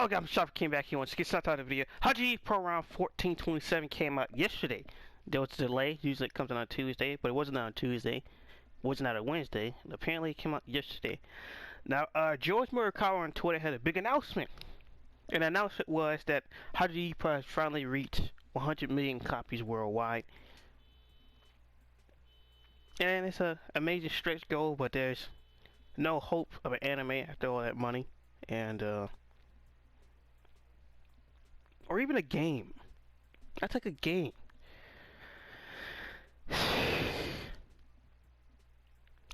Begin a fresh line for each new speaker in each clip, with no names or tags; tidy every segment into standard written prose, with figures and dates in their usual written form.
Oh god, I'm sorry, came back here once. Get started on the video. Hajime Pro Round 1427 came out yesterday. There was a delay. Usually it comes out on Tuesday, but it wasn't on Tuesday. It wasn't out on Wednesday. And apparently it came out yesterday. Now, George Murakawa on Twitter had a big announcement. And the announcement was that Hajime Pro has finally reached 100 million copies worldwide. And it's a major stretch goal, but there's no hope of an anime after all that money. And, or even a game. I take a game.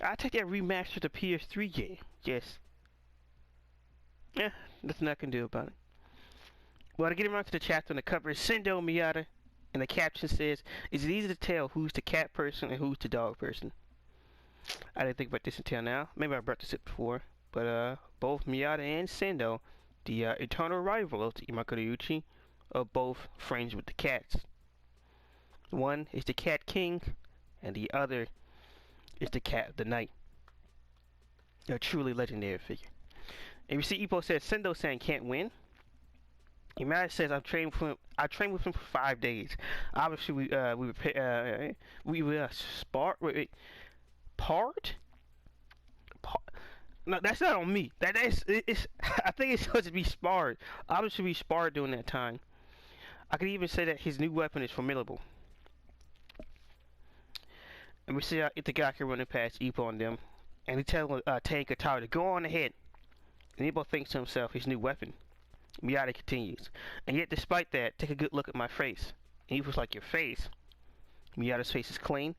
I take that remastered the PS3 game. Yes. Yeah, nothing I can do about it. Well, to get around to the chapter on the cover is Sendo Miyata, and the caption says, "Is it easy to tell who's the cat person and who's the dog person?" I didn't think about this until now. Maybe I brought this up before, but both Miyata and Sendo, the eternal rival of the Imakuryuchi, are both friends with the cats. One is the Cat King, and the other is the Cat of the Night. A truly legendary figure. And we see Ippo says Sendo-san can't win. Miyata says I trained with him for 5 days. Obviously we were sparred. Wait, part? No, that's not on me. It's I think it's supposed to be sparred. Obviously we sparred during that time. I could even say that his new weapon is formidable. And we see Itagaki running past Ippo and them, and he tells Takatara to go on ahead. And Ippo thinks to himself his new weapon. Miyata continues, and yet despite that, take a good look at my face. And Ippo's like, your face? Miyata's face is clean.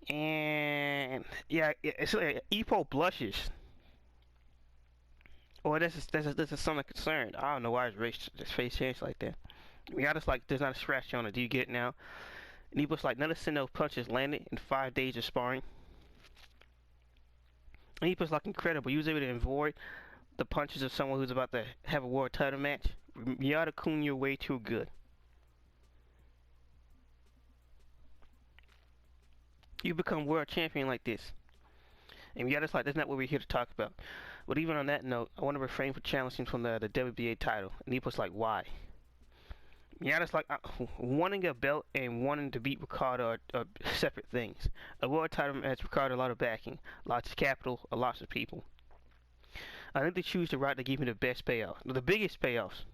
And yeah, it's like Ippo blushes. Or this is something concerned. I don't know why his face changed like that. Miyata's like, there's not a scratch on it. Do you get it now? And Ippo's like, none of Sendo's punches landed in 5 days of sparring. And Ippo's like, incredible. You was able to avoid the punches of someone who's about to have a world title match. Miyata-kun, you're way too good. You become world champion like this. And Miyata's like, that's not what we're here to talk about. But even on that note, I want to refrain from challenging from the WBA title. And Ippo's like, why? Miyata's like, wanting a belt and wanting to beat Ricardo are separate things. A world title has Ricardo a lot of backing, lots of capital, lots of people. I think they choose the route to give me the best payoff, the biggest payoffs.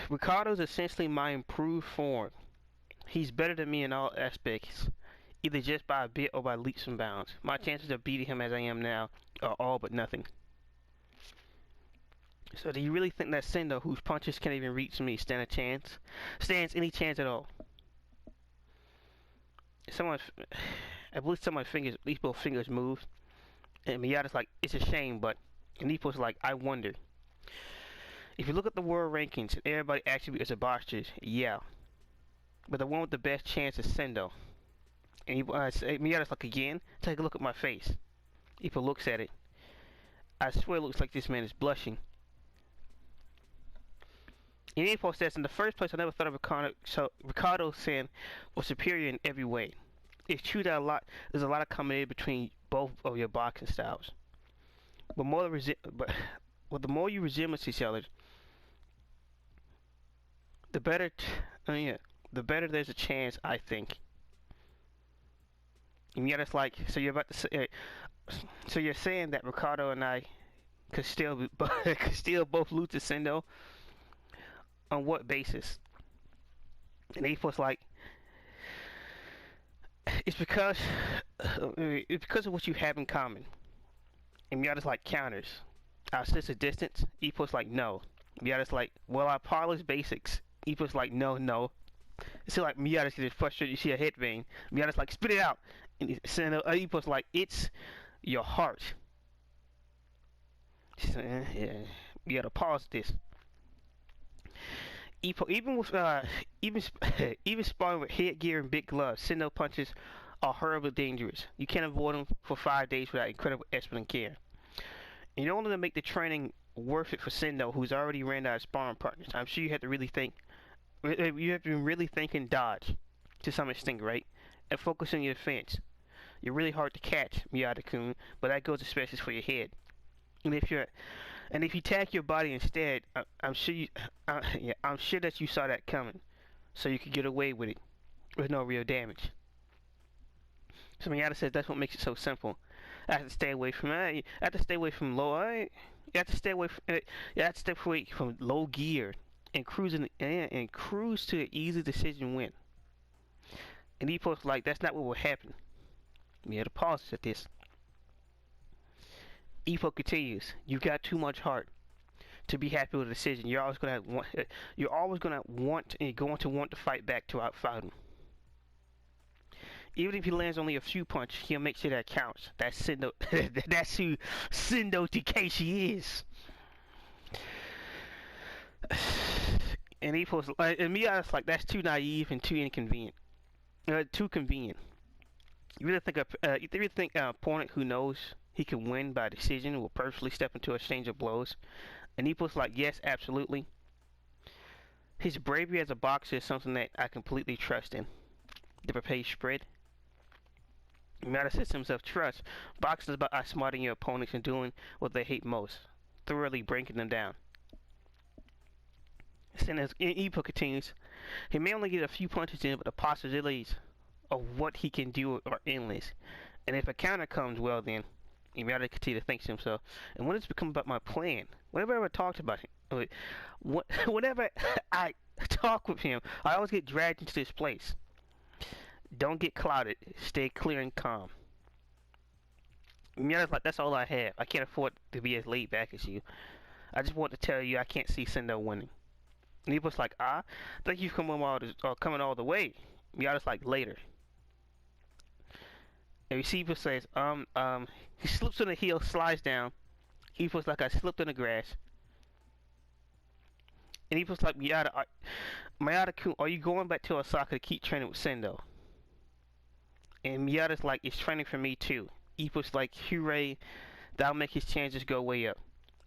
Ricardo's essentially my improved form. He's better than me in all aspects, either just by a bit or by leaps and bounds. My chances of beating him as I am now are all but nothing. So do you really think that Sendo, whose punches can't even reach me, stands any chance at all? I believe someone's fingers, at least both fingers moved. And Miyata's like, it's a shame, but... And Ippo's like, I wonder. If you look at the world rankings, everybody actually is a boxer, yeah. But the one with the best chance is Sendo. And Miyata's like, again? Take a look at my face. Ippo looks at it. I swear it looks like this man is blushing. And Ippo says, in the first place, I never thought of Ricardo-san was superior in every way. It's true that there's a lot of combination between both of your boxing styles. But the more you resemble each other, the better. The better there's a chance, I think. And yet it's like, so you're about to say, so you're saying that Ricardo and I could still both lose to Sendo? On what basis? And Ippo's like, it's because of what you have in common. And Miyata's like, counters. Our sense of distance. Ippo's like, no. Miyata's like, well, our parlor's basics. Ippo's like, no. It's like Miyata's getting frustrated. You see a head vein. Miyata's like, spit it out. And Ippo's like, it's your heart. Yeah. Miyata, pause this. Ippo, even sparring with headgear and big gloves, Sendo punches are horribly dangerous. You can't avoid them for 5 days without incredible effort and care. In order to make the training worth it for Sendo, who's already ran out of sparring partners, I'm sure you have to really think. You have to really think and dodge to some extent, right? And focus on your defense. You're really hard to catch, Miyata-kun, but that goes especially for your head. And if you attack your body instead, I'm sure yeah, I'm sure that you saw that coming, so you could get away with it with no real damage. So Miyata says that's what makes it so simple. I have to stay away from I have to stay away from low. You have to stay away from. You have to stay away from low gear and cruise to an easy decision win. And Ippo's like, that's not what will happen. Miyata pauses at this. Ippo continues. You've got too much heart to be happy with a decision. You're always gonna want. You're always gonna want and going to want to fight back to outfight him. Even if he lands only a few punches, he'll make sure that counts. That's Sendo. That's who Sendo Takeshi is. And Ippo's like, and Miyata's like, that's too naive and too inconvenient. Too convenient. You really think an opponent who knows he can win by decision will purposely step into a exchange of blows? And Ippo's like, yes, absolutely. His bravery as a boxer is something that I completely trust in. The prepared spread. Miyata says to himself, trust. Boxing is about outsmarting your opponents and doing what they hate most. Thoroughly breaking them down. And as Ippo continues, he may only get a few punches in, but the possibilities of what he can do are endless. And if a counter comes, well then, Miyata continues to think to himself, and when it's become about my plan, whenever I ever talked about him, whenever I talk with him, I always get dragged into this place. Don't get clouded. Stay clear and calm. Miyata's like, that's all I have. I can't afford to be as laid back as you. I just want to tell you I can't see Sendo winning. And Ippo's like, thank you for coming all the way. Miyata's like, later. And Receiver says, he slips on the heel, slides down. Ippo's like, I slipped in the grass. And Ippo's like, Miyata-kun, are you going back to Osaka to keep training with Sendo? And Miyata's like, it's training for me too. Ippo's like, hooray, that'll make his chances go way up.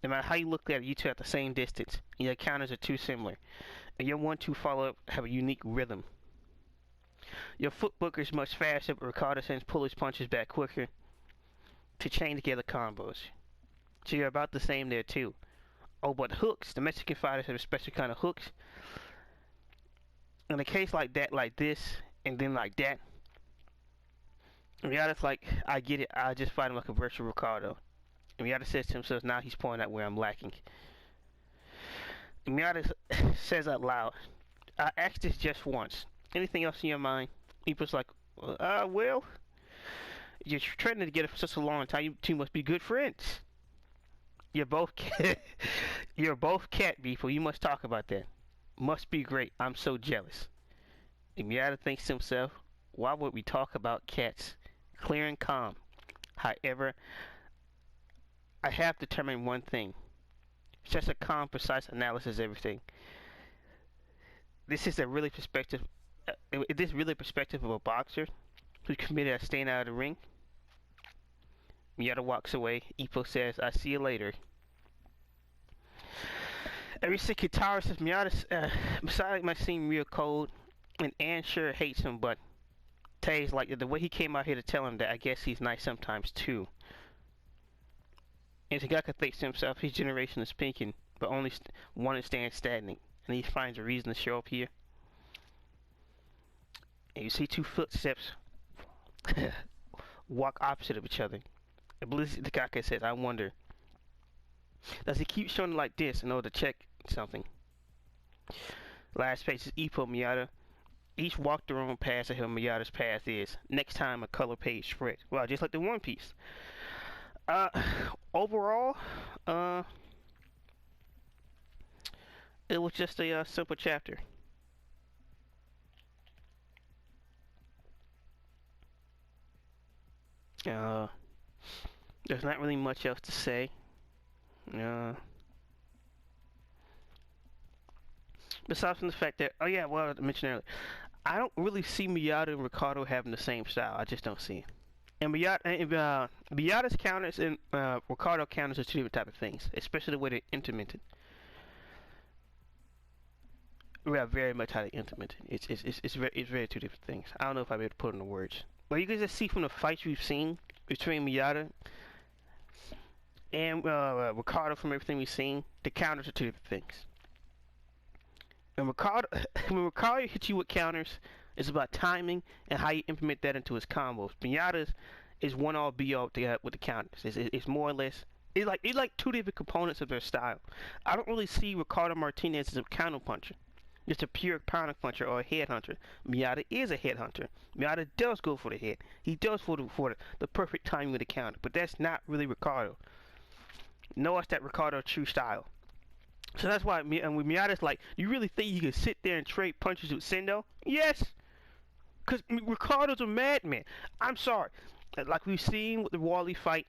No matter how you look at it, you two are at the same distance, and your counters are too similar. And your 1-2 follow-up have a unique rhythm. Your foot booker is much faster, but Ricardo sends pull punches back quicker to chain together combos. So you're about the same there too. Oh, but hooks, the Mexican fighters have a special kind of hooks. In a case like that, like this, and then like that, Miyata's like, I get it, I'll just fight him like a virtual Ricardo. And Miyata says to himself, now he's pointing out where I'm lacking. And Miyata says out loud, I asked this just once. Anything else in your mind? Ippo's like, well, you're training together for such a long time, you two must be good friends. You're both cat people, you must talk about that. Must be great, I'm so jealous. And Miyata thinks to himself, why would we talk about cats? Clear and calm. However, I have determined one thing. Such a calm, precise analysis of everything. This is a really perspective. This really perspective of a boxer who's committed to staying out of the ring. Miyata walks away. Ippo says, "I see you later." Every sick guitarist says Miyata might seem real cold, and Ann sure hates him, but Tay's like the way he came out here to tell him that I guess he's nice sometimes too. And Tagaka thinks to himself, his generation is pinking, but only one is staying stagnant, and he finds a reason to show up here. And you see two footsteps walk opposite of each other. And Blizzard Tagaka says, I wonder, does he keep showing like this in order to check something? Last page is Ippo and Miyata. Each walk their own path of how Miyata's path is. Next time a color page spread. Well, just like the One Piece. Overall, it was just a simple chapter. There's not really much else to say. Besides from the fact that, oh yeah, well, I mentioned earlier, I don't really see Miyata and Ricardo having the same style. I just don't see it. And Miyata's counters and Ricardo counters are two different type of things, especially the way they're implemented. We are very much how they implemented. It's very two different things. I don't know if I'll be able to put it into words, But you can just see from the fights we've seen between Miyata and Ricardo, from everything we've seen, the counters are two different things. And Ricardo, when Ricardo hits you with counters, it's about timing and how you implement that into his combos. Miyata's is one all be all with the counters. It's more or less it's like two different components of their style. I don't really see Ricardo Martinez as a counter puncher. Just a pure counter puncher or a head hunter. Miyata is a head hunter. Miyata does go for the head. He does for the perfect timing with the counter. But that's not really Ricardo. No, it's that Ricardo true style. So that's why and with Miyata's like, you really think you can sit there and trade punches with Sendo? Yes. Because Ricardo's a madman. I'm sorry. Like we've seen with the Wally fight,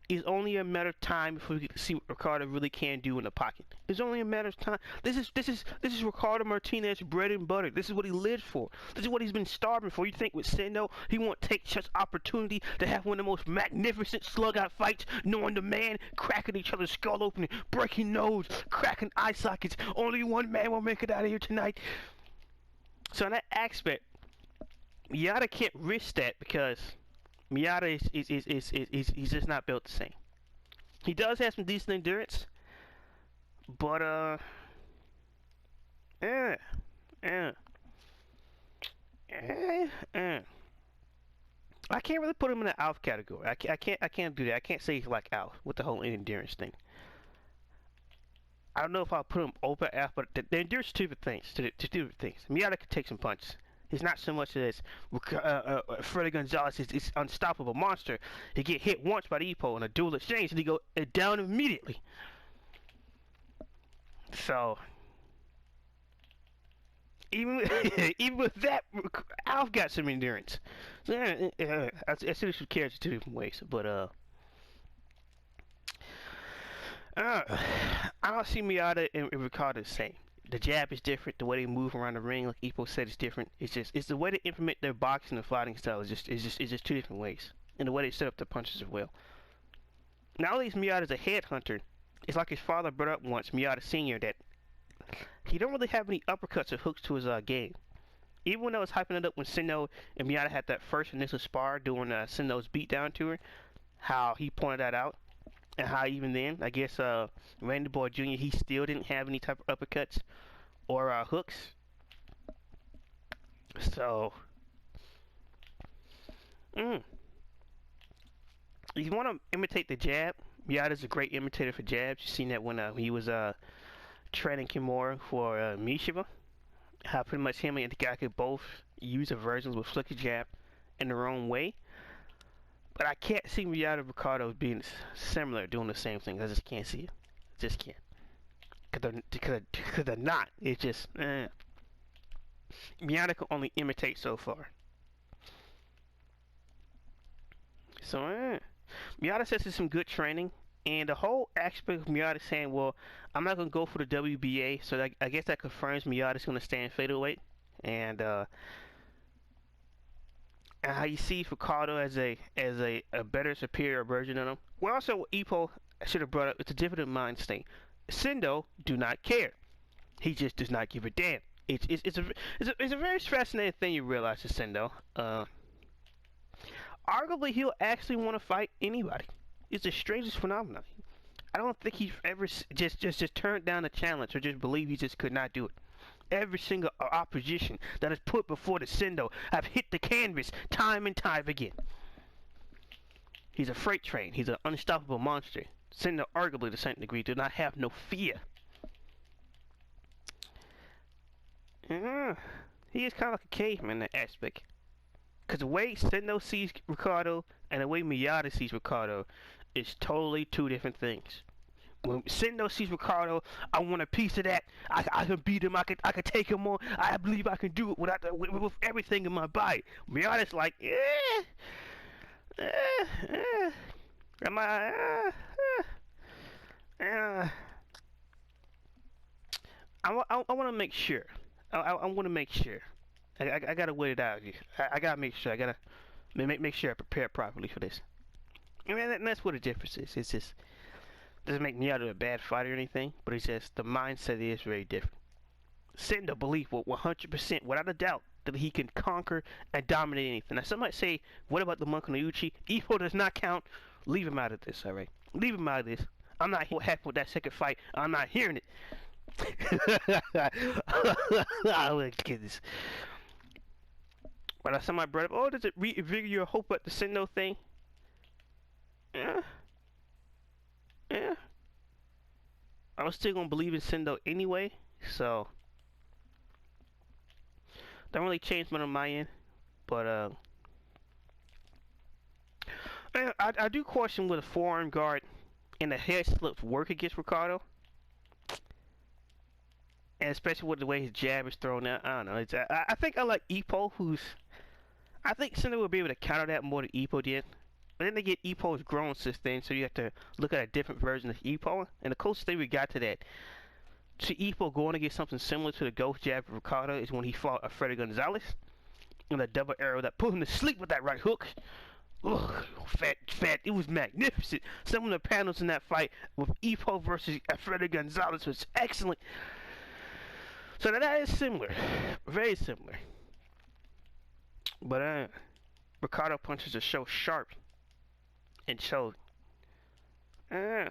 it's only a matter of time before we can see what Ricardo really can do in the pocket. It's only a matter of time. This is Ricardo Martinez bread and butter. This is what he lives for. This is what he's been starving for. You think with Sendo, he won't take such opportunity to have one of the most magnificent slug out fights, knowing the man cracking each other's skull open, breaking nose, cracking eye sockets. Only one man will make it out of here tonight. So in that aspect, Miyata can't risk that because Miyata is he's just not built the same. He does have some decent endurance, but eh, eh, eh, eh. I can't really put him in the Alf category. I can't do that. I can't say he's like Alf with the whole endurance thing. I don't know if I'll put him over Alf, but the endurance two different things. Two different things. Miyata can take some punches. He's not so much as Freddy Gonzalez is unstoppable monster. He get hit once by the Ippo in a dual exchange and he go down immediately. So even with that, Alf got some endurance. So, I see this with characters two different ways, but I don't see Miayata and Ricardo the same. The jab is different. The way they move around the ring, like Ippo said, is different. It's the way they implement their boxing and fighting style is just two different ways, and the way they set up their punches as well. Not only is Miyata a headhunter, it's like his father brought up once, Miyata Senior, that he don't really have any uppercuts or hooks to his game. Even when I was hyping it up when Sendo and Miyata had that first initial spar doing Sendo's beatdown to her, how he pointed that out, and how even then, I guess Randy Boy Jr. he still didn't have any type of uppercuts or hooks. So, you want to imitate the jab. Miyata's a great imitator for jabs. You've seen that when he was training Kimura for Mishiva. How pretty much him and the guy could both use a versions with flicker jab in their own way. But I can't see Miyata and Ricardo being similar, doing the same thing. I just can't see it. Just can't. Because they're not. It's just, Miyata can only imitate so far. So, Miyata says it's some good training. And the whole aspect of Miyata saying, well, I'm not going to go for the WBA. So I guess that confirms Miyata's going to stay in featherweight. And how you see Ricardo as a better, superior version of him. Well, also what Ippo should have brought up, it's a different mind state. Sendo do not care. He just does not give a damn. It's a very fascinating thing you realize with Sendo. Arguably, he'll actually want to fight anybody. It's the strangest phenomenon. I don't think he's ever just turned down a challenge or just believe he just could not do it. Every single opposition that is put before the Sendo have hit the canvas time and time again. He's a freight train. He's an unstoppable monster. Sendo, arguably to a certain degree, do not have no fear. He is kind of like a caveman in that aspect. Because the way Sendo sees Ricardo and the way Miyata sees Ricardo is totally two different things. When Sendo sees Ricardo, I want a piece of that. I can beat him. I can take him on. I believe I can do it with everything in my body. Miyata's like, am I? I want to make sure. I want to make sure. I gotta wait it out. I gotta make sure. I gotta make sure I prepare properly for this. And that's what the difference is. It's just doesn't make Miyata a bad fighter or anything, but it's just the mindset is very different. Sendo believe 100% without a doubt that he can conquer and dominate anything. Now, some might say, what about the monk on the Uchi? Ippo does not count. Leave him out of this, alright? Leave him out of this. I'm not what happened with that second fight. I'm not hearing it. Oh my goodness. But somebody brought up, oh, does it reinvigorate your hope at the Sendo thing? Yeah. Yeah. I was still gonna believe in Sendo anyway, so don't really change much on my end. But I do question with a forearm guard and the head slips work against Ricardo, and especially with the way his jab is thrown out. I don't know. I think I like Ippo, I think Sendo will be able to counter that more than Ippo did. But then they get Ippo's grown since then, so you have to look at a different version of Ippo. And the closest thing we got to that, to Ippo going to get something similar to the ghost jab of Ricardo, is when he fought Alfredo Gonzalez in a double arrow that put him to sleep with that right hook. Ugh, fat. It was magnificent. Some of the panels in that fight with Ippo versus Alfredo Gonzalez was excellent. So that is similar, very similar. But Ricardo punches are so sharp and so. In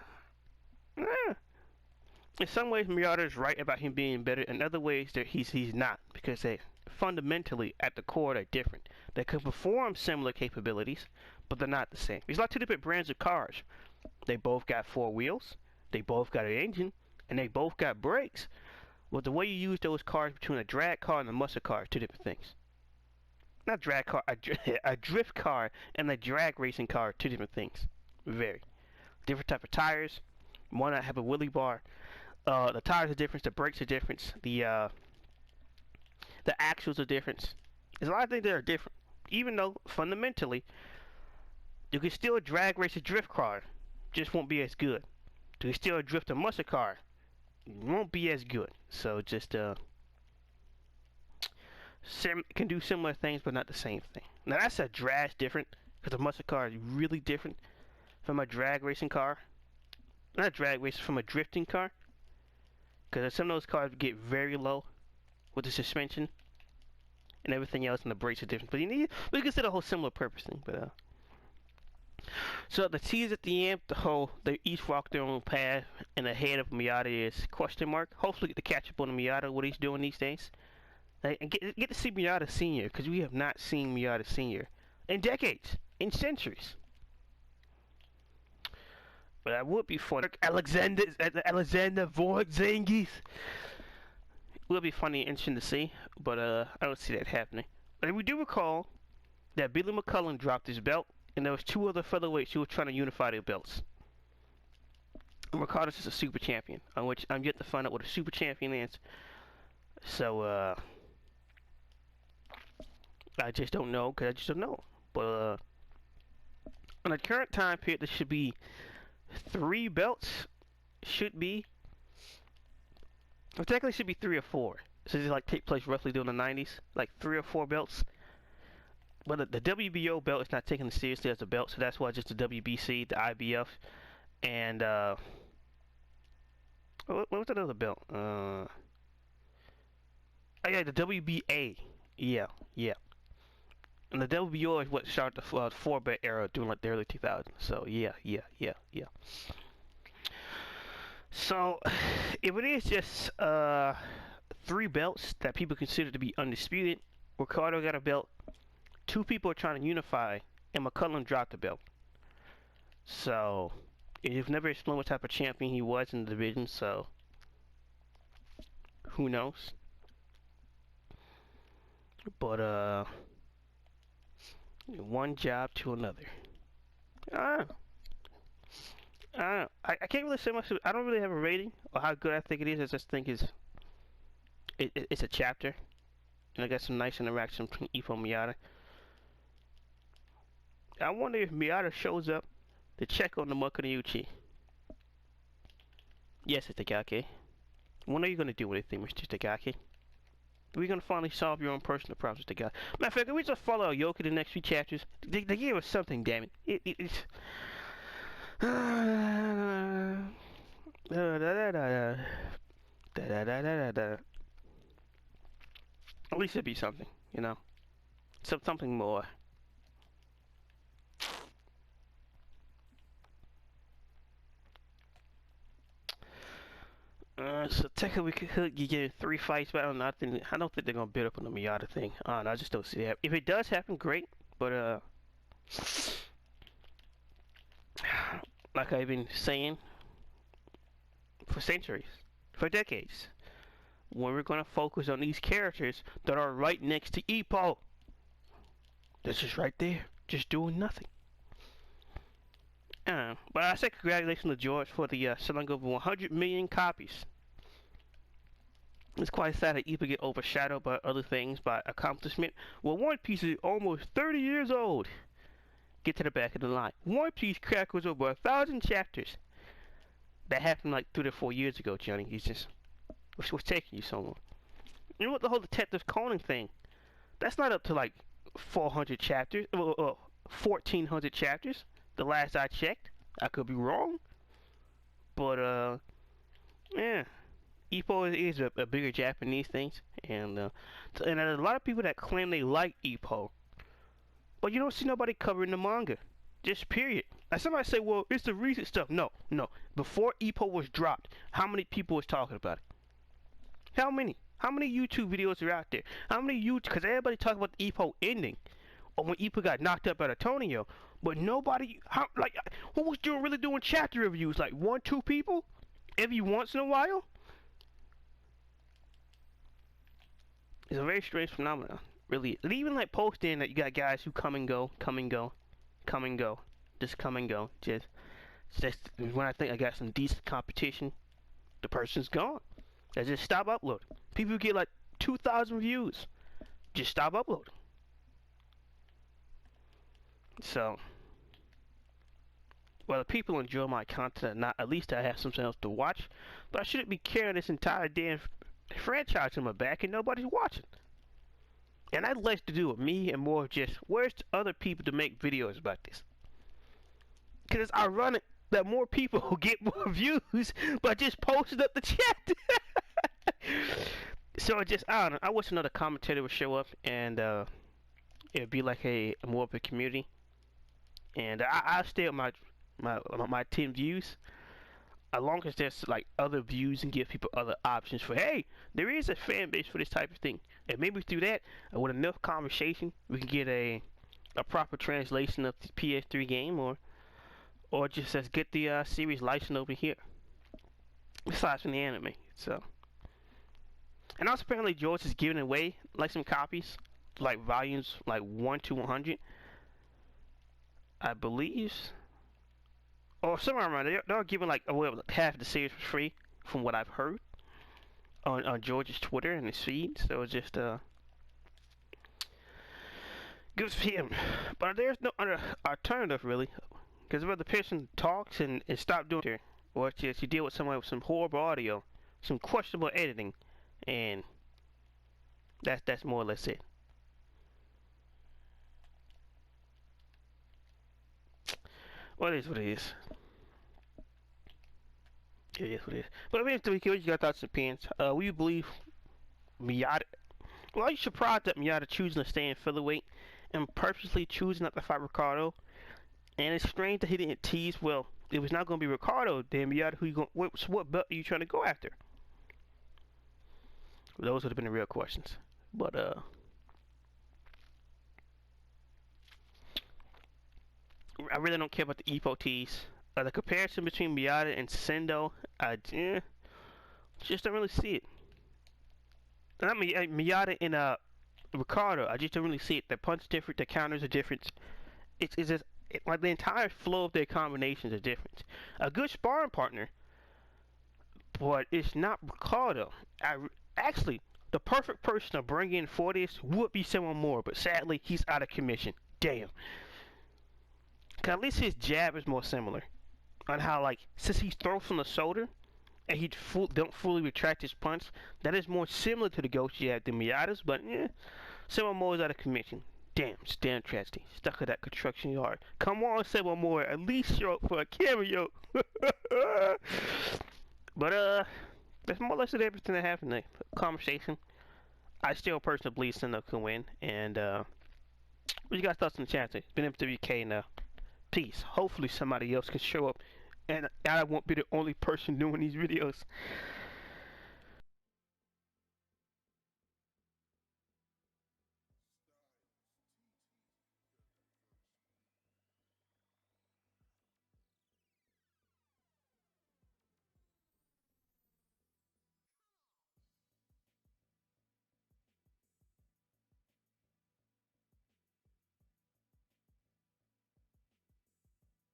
some ways, Miyata is right about him being better. In other ways, that he's not, because they fundamentally at the core they're different. They can perform similar capabilities, but they're not the same. It's like two different brands of cars. They both got four wheels, they both got an engine, and they both got brakes. Well, the way you use those cars between a drag car and a muscle car are two different things. Not drag car, a drift car and a drag racing car are two different things. Very different type of tires. One that have a wheelie bar. The tires are different. The brakes are different. The axles are different. There's a lot of things that are different. Even though fundamentally, you can still drag race a drift car, just won't be as good. You can still drift a muscle car, won't be as good. So just can do similar things, but not the same thing. Now that's a drastic different, because a muscle car is really different from a drag racing car. Not a drag race, from a drifting car. Because some of those cars get very low with the suspension and everything else, and the brakes are different. But we consider a whole similar purpose thing. But so the tease at the end, they each walk their own path, and the head of Miayata is question mark. Hopefully get to catch up on Miayata, what he's doing these days. And get to see Miayata Senior, because we have not seen Miayata Senior in decades, in centuries. But that would be fun. Alexander Vortzingis will be funny and interesting to see, but I don't see that happening. But we do recall that Billy McCullough dropped his belt, and there was two other featherweights who were trying to unify their belts. And Ricardo's is a super champion, on which I'm yet to find out what a super champion is. So I just don't know, because I just don't know. But on the current time period, there should be 3 belts. Should be. Well, technically should be 3 or 4. So this like take place roughly during the 90s, like 3 or 4 belts. But the WBO belt is not taken seriously as a belt, so that's why just the WBC, the IBF, and what was that other belt? Oh yeah, the WBA. Yeah. And the WBO is what started the 4-belt era during like the early 2000s. So yeah. So if it is just 3 belts that people consider to be undisputed, Ricardo got a belt. 2 people are trying to unify, and McCullough dropped the belt. So you've never explained what type of champion he was in the division. So who knows? But one job to another. I can't really say much. I don't really have a rating or how good I think it is. I just think it's a chapter, and I got some nice interaction between Ippo and Miyata. I wonder if Miyata shows up to check on the Mukuniuchi. Yes, it's Takaki. When are you gonna do anything, Mr. Takaki? We're gonna finally solve your own personal problems, Takaki. Matter of fact, can we just follow Yoki the next few chapters? They gave us something, damn it. It's at least it'd be something. you know, something more. So technically we could get 3 fights, but I don't think they're gonna build up on the Miayata thing. I just don't see that. If it does happen, great. But like I've been saying for centuries, for decades, when we're gonna focus on these characters that are right next to Ippo. They're just right there, just doing nothing. But I say congratulations to George for the selling over 100 million copies. It's quite sad that Ippo get overshadowed by other things, by accomplishment. Well, One Piece is almost 30 years old. Get to the back of the line. One Piece crackers over 1,000 chapters. That happened like 3 to 4 years ago, Johnny. He's just, what's taking you so long? You know what, the whole Detective Conan thing? That's not up to like 400 chapters, 1,400 chapters. The last I checked. I could be wrong. But, yeah. Ippo is a bigger Japanese thing, and there's a lot of people that claim they like Ippo, but you don't see nobody covering the manga, just period. Like somebody say, well, it's the recent stuff. No. Before Ippo was dropped, how many people was talking about it? How many? How many YouTube videos are out there? How many YouTube? Because everybody talk about the Ippo ending, or when Ippo got knocked up at Antonio, but nobody. Who was really doing chapter reviews? Like 1, 2 people, every once in a while. It's a very strange phenomenon, really. And even like posting that you got guys who come and go, come and go, come and go, just come and go. Just when I think I got some decent competition, the person's gone. They just stop uploading. People get like 2,000 views, just stop uploading. So, whether people enjoy my content or not, at least I have something else to watch. But I shouldn't be carrying this entire damn franchise on my back and nobody's watching. And I'd less to do with me and more just where's the other people to make videos about this? Because it's ironic that more people will get more views by just posting up the chat. So I don't know. I wish another commentator would show up and it'd be like a more of a community. And I'll stay with my 10 views. As long as there's like other views and give people other options for, hey, there is a fan base for this type of thing, and maybe through that, with enough conversation, we can get a proper translation of the PS3 game, or just let's get the series licensed over here. Besides from the anime, so. And also apparently George is giving away like some copies, like volumes like 1 to 100, I believe. Or somewhere around there, they're giving like half the series for free, from what I've heard on George's Twitter and his feed. So it's just good for him. But there's no other alternative really, because if the person talks and stop doing it, or it's just you deal with someone with some horrible audio, some questionable editing, and that's more or less it. Well, it is what it is. It is what it is. But eventually, what you got thoughts and opinions? We believe Miyata. Well, are you surprised that Miyata choosing to stay in featherweight and purposely choosing not to fight Ricardo? And it's strange that he didn't tease. Well, if it's not going to be Ricardo, then Miyata, who you going? What belt are you trying to go after? Those would have been the real questions. But I really don't care about the Ippo tease. The comparison between Miyata and Sendo, just don't really see it. And I mean, Miyata and Ricardo, I just don't really see it. Their punch different, their counters are different. It's just like the entire flow of their combinations are different. A good sparring partner, but it's not Ricardo. Actually, the perfect person to bring in for this would be someone more, but sadly, he's out of commission. Damn. Cause at least his jab is more similar. On how, like, since he throws from the shoulder and he don't fully retract his punch, that is more similar to the ghost jab than Miyata's, but yeah, someone more is out of commission. Damn, it's damn tragedy. Stuck at that construction yard. Come on, someone more. At least show up for a cameo. But that's more or less everything that happened in the conversation. I still personally believe Sendo can win. And what you guys thoughts in the chat? It's been MWK now. Peace. Hopefully somebody else can show up, and I won't be the only person doing these videos.